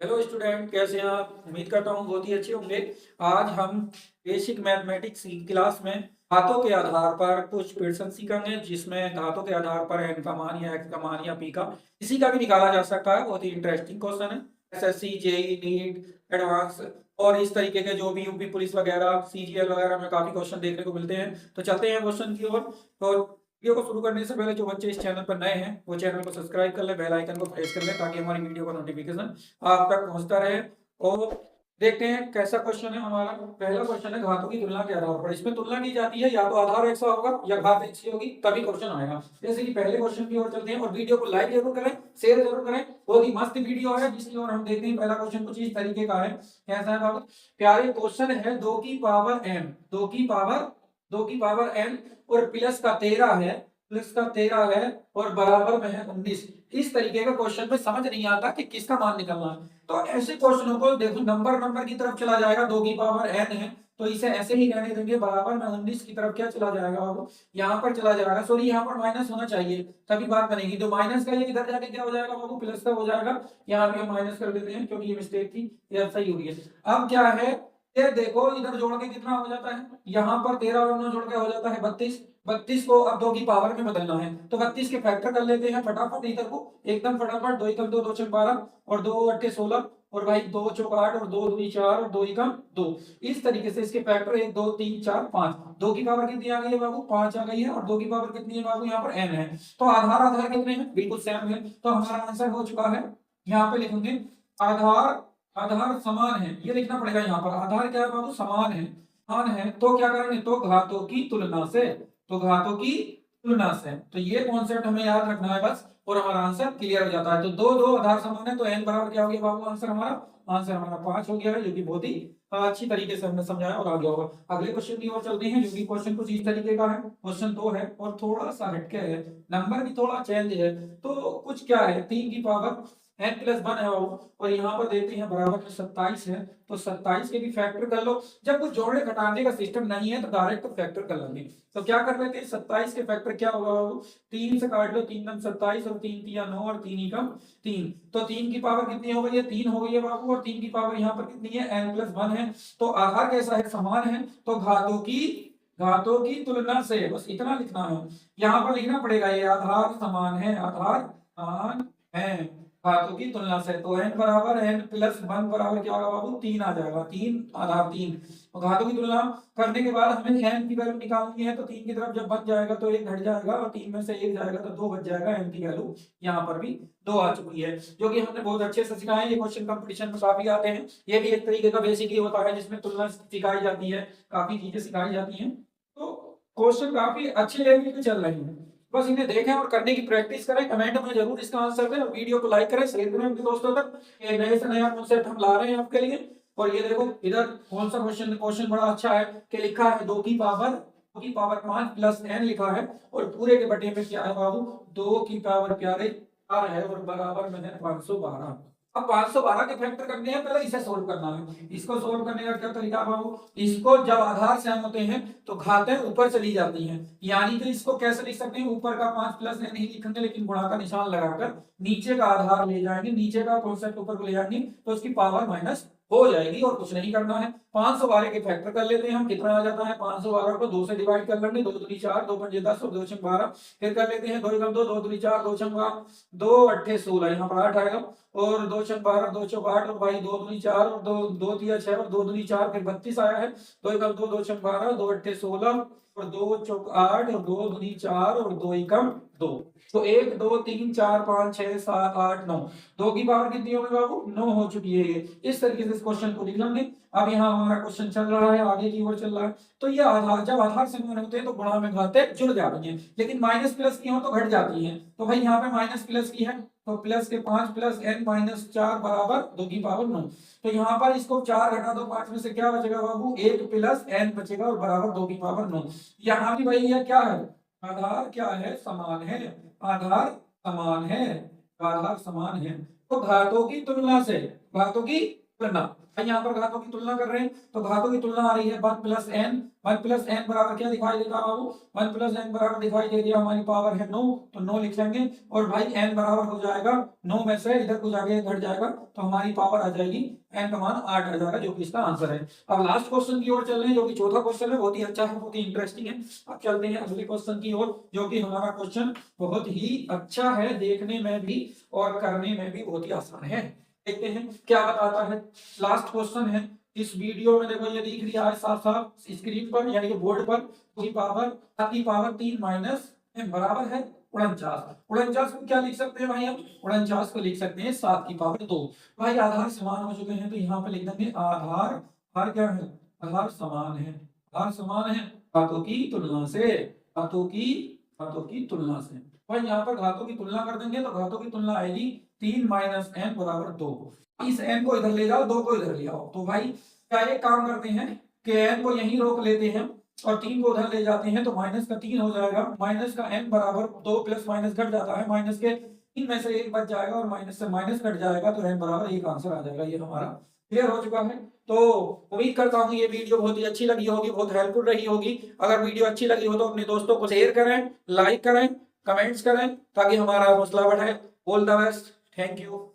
Hello student, कैसे हैं आप? उम्मीद करता हूँ बहुत ही अच्छे होंगे। आज हम बेसिक मैथमेटिक्स की क्लास में घातों के आधार पर कुछ क्वेश्चन सीखेंगे, जिसमें घातों के आधार पर n का मान या x का मान या p का किसी का भी निकाला जा सकता है। बहुत ही इंटरेस्टिंग क्वेश्चन है। एसएससी, जेई, नीट, एडवांस और इस तरीके के जो भी यूपी पुलिस वगैरह, सीजीएल वगैरह में काफी क्वेश्चन देखने को मिलते हैं। तो चलते हैं क्वेश्चन की ओर। तो वीडियो को शुरू करने से पहले जो बच्चे इस चैनल पर नए हैं वो चैनल को सब्सक्राइब कर ले, बेल आइकन को प्रेस कर ले, ताकि हमारी वीडियो का नोटिफिकेशन आप तक पहुंचता रहे। और देखते हैं कैसा क्वेश्चन है हमारा। पहला क्वेश्चन है घातों की तुलना के आधार पर। इसमें तुलना की जाती है, या तो आधार एक सा होगा या घात एक सी होगी, तभी क्वेश्चन आएगा। जैसे कि पहले क्वेश्चन की ओर चलते हैं, और वीडियो को लाइक जरूर करें, शेयर जरूर करें। बहुत ही मस्त वीडियो है जिसकी ओर हम देखते हैं। पहला क्वेश्चन कुछ इस तरीके का है। कैसा है बाबू? प्यारे क्वेश्चन है, 2 की पावर n, 2 की पावर n और प्लस का 13 है और बराबर में है 19। इस तरीके का क्वेश्चन में समझ नहीं आता कि किसका मान निकलना है। तो ऐसे क्वेश्चनों को देखो, नंबर नंबर की तरफ चला जाएगा। 2 की पावर n है तो इसे ऐसे ही रहने देंगे, बराबर में 19 की तरफ क्या चला जाएगा बाबू? यहाँ पर चला जाएगा। सॉरी, यहाँ पर माइनस होना चाहिए, तभी बात बनेगी। तो माइनस का ये इधर जाके क्या हो जाएगा बाबू? प्लस का हो जाएगा। यहाँ भी हम माइनस कर देते हैं क्योंकि ये मिस्टेक थी, ये सही हो गई है। अब क्या है, ये देखो इधर जोड़ के कितना हो जाता है? यहाँ पर 13 और 9 जोड़ के हो जाता है 32। 32 को अब 2 की पावर में बदलना है, तो 32 के फैक्टर कर लेते हैं फटाफट इधर को, एकदम फटाफट। 2 एकम 2, 2 छक 12 और 2 अट्ठे 16 और भाई 2 चौक 8 और 2 दूनी 4 और 2 एकम 2। इस तरीके से इसके फैक्टर 1 2 3 4 5। 2 की पावर कितनी आ गई है बाबू? 5 आ गई है। और 2 की पावर कितनी है बाबू? यहाँ पर n है। तो आधार आधार कितने हैं? बिल्कुल सेम है। तो हमारा आंसर हो चुका है। यहाँ पे लिखेंगे आधार, आधार समान है, ये लिखना पड़ेगा यहाँ पर। आधार क्या है बाबू? समान है। समान है तो क्या करेंगे? तो घातों की तुलना से, तो घातों की तुलना से। तो ये कॉन्सेप्ट हमें याद रखना है बस, और हमारा आंसर क्लियर हो जाता है। तो दो दो आधार समान है तो n बराबर क्या हो गया बाबू? आंसर हमारा 5 हो गया है, जो कि बहुत ही अच्छी तरीके से हमने समझाया और आ गया होगा। अगले क्वेश्चन की ओर चलते हैं, जो कि क्वेश्चन कुछ इस तरीके का है। क्वेश्चन 2 है और थोड़ा सा हटके है, नंबर भी थोड़ा चेंज है। तो कुछ क्या है, 3 की पावर n+1 है बाबू, और यहाँ पर देते हैं बराबर में 27 है। तो 27 के भी फैक्टर कर लो। जब कुछ जोड़ने घटाने का सिस्टम नहीं है तो डायरेक्ट फैक्टर कर लेंगे। तो क्या कर लेते हैं, 27 के फैक्टर क्या होगा बाबू? 3 से काट लो, 3 नम 27 और 3 तिया 9 और 3 एकम 3। तो 3 की पावर कितनी हो गई है? 3 हो गई है बाबू। और 3 की पावर यहाँ पर कितनी है? n+1 है। तो आधार कैसा है? समान है। तो घातों की तुलना से बस इतना लिखना है। यहाँ पर लिखना पड़ेगा ये आधार समान है, आधार समान है घातों की तुलना से। तो n बराबर n+1 बराबर क्या होगा बाबू? 3 आ जाएगा। 3 आधार 3। तो घातों की तुलना करने के बाद हमें n की वैल्यू निकालनी है। तो 3 की तरफ जब बच जाएगा तो 1 घट जाएगा, और 3 में से 1 जाएगा तो 2 बच जाएगा। n की वैल्यू यहाँ पर भी 2 आ चुकी है, जो कि हमने बहुत अच्छे से सिखाया है। ये क्वेश्चन कंपटीशन में काफी आते हैं। ये भी एक तरीके का बेसिक ही होता है जिसमें तुलना सिखाई जाती है, काफी चीजें सिखाई जाती हैं। तो क्वेश्चन काफी अच्छे लेवल पे चल रहे हैं। बस इन्हें देखें और करने की प्रैक्टिस करें। कमेंट में जरूर इसका आंसर दें, और वीडियो को लाइक करें, शेयर करें अपने दोस्तों तक। ये नए से नया कॉन्सेप्ट हम ला रहे हैं आपके लिए। और ये देखो इधर कौन सा क्वेश्चन क्वेश्चन बड़ा अच्छा है कि लिखा है 2 की पावर 5 प्लस n लिखा है, और पूरे के बटे में क्या है बाबू? 2 की पावर प्यारे 4 है और बराबर में है 512। अब 512 के फैक्टर करने हैं, पहले इसे सोल्व करना है। इसको सोल्व करने का क्या तरीका है बाबू? इसको जब आधार सेम होते हैं तो घातें ऊपर चली जाती हैं। यानी कि इसको कैसे लिख सकते हैं? ऊपर का 5 प्लस n नहीं लिखेंगे, लेकिन गुणा का निशान लगाकर नीचे का आधार ले जाएंगे, नीचे का कॉन्सेप्ट ऊपर को ले जाएंगे, तो उसकी पावर माइनस हो जाएगी और कुछ नहीं करना है। 512 के फैक्टर कर लेते हैं हम। कितना आ जाता है? 512 को 2 से डिवाइड कर लेंगे। 2 दूनी 4, 2 पंजे 10 और 2 छक 12। फिर कर लेते हैं 2 एकम 2, 2 दूनी 4, 2 छक 12, 2 अट्ठे 16, यहाँ पर 8 आएगा। और 2 छक 12, 2 चौक 8 और भाई 2 दूनी 4 और 2 तिया 6 और 2 दूनी 4, फिर 32 आया है। 2 एकम 2, 2 छक 12, 2 अट्ठे 16 और 2 चौक 8 और 2 दूनी 4 और 2 एकम 2। तो 1 2 3 4 5 6 7 8 9। 2 की पावर कितनी होगी बाबू? 9 हो चुकी है ये। इस तरीके से इस क्वेश्चन को लिख लेंगे। अब यहाँ हमारा क्वेश्चन चल रहा है, आगे की ओर चल रहा है। तो ये आधार, जब आधार समान होते हैं तो गुणा में घातें जुड़ जाती हैं, लेकिन माइनस प्लस की हो तो घट जाती हैं। तो भाई यहाँ पे माइनस प्लस की है, तो प्लस के 5 प्लस n माइनस 4 बराबर 2 की पावर 9। तो यहाँ पर इसको 4 घटा दो 5 में से, क्या बचेगा बाबू? 1 प्लस n बचेगा और बराबर 2 की पावर 9। यहाँ भी भाई ये क्या है? आधार क्या है? समान है। आधार समान है, आधार समान है। तो घातों की तुलना से, घातों की करना। यहाँ पर घातों की तुलना कर रहे हैं तो घातों की तुलना आ रही है 1 प्लस एन। 1 प्लस एन बराबर क्या दिखाई देता है बाबू? 1 प्लस एन बराबर दिखाई दे दिया हमारी पावर है 9, तो 9 लिख लेंगे। और भाई एन बराबर हो जाएगा 9 में से इधर कुछ आगे घट जाएगा तो हमारी पावर आ जाएगी एन का मान 8 आ जाएगा, जो कि इसका आंसर है। अब लास्ट क्वेश्चन की ओर चल रहे हैं, जो कि चौथा क्वेश्चन है, बहुत ही अच्छा है, बहुत ही इंटरेस्टिंग है। अब चलते हैं अगले क्वेश्चन की ओर, जो कि हमारा क्वेश्चन बहुत ही अच्छा है, देखने में भी और करने में भी बहुत ही आसान है। देखते हैं क्या बताता है। लास्ट क्वेश्चन है इस वीडियो में, देखो ये दिख रहा है साफ साफ स्क्रीन पर, यानी कि बोर्ड पर, की पावर 3 माइनस एम बराबर है 49। 49 को क्या लिख सकते हैं भाई? हम 49 को लिख सकते हैं 7 की पावर 2। भाई आधार समान हो चुके हैं तो यहाँ पे लिख देंगे आधार क्या है? आधार समान है, आधार समान है घातों की तुलना से, घातों की तुलना से। भाई यहाँ पर घातों की तुलना कर देंगे तो घातों की तुलना आएगी 3 माइनस एन बराबर 2। इस एन को इधर ले जाओ, 2 को इधर ले आओ, तो भाई क्या एक काम करते हैं कि एन को यहीं रोक लेते हैं और 3 को उधर ले जाते हैं, तो माइनस का 3 हो जाएगा, माइनस का एन बराबर 2 प्लस माइनस घट जाता है, माइनस के 3 में से 1 बच जाएगा और माइनस से माइनस कट जाएगा, तो एन बराबर 1 आंसर आ जाएगा। ये हमारा क्लियर हो चुका है। तो उम्मीद करता हूँ ये वीडियो बहुत ही अच्छी लगी होगी, बहुत हेल्पफुल रही होगी। अगर वीडियो अच्छी लगी हो तो अपने दोस्तों को शेयर करें, लाइक करें, कमेंट्स करें, ताकि हमारा हौसला बढ़े। All the best, thank you.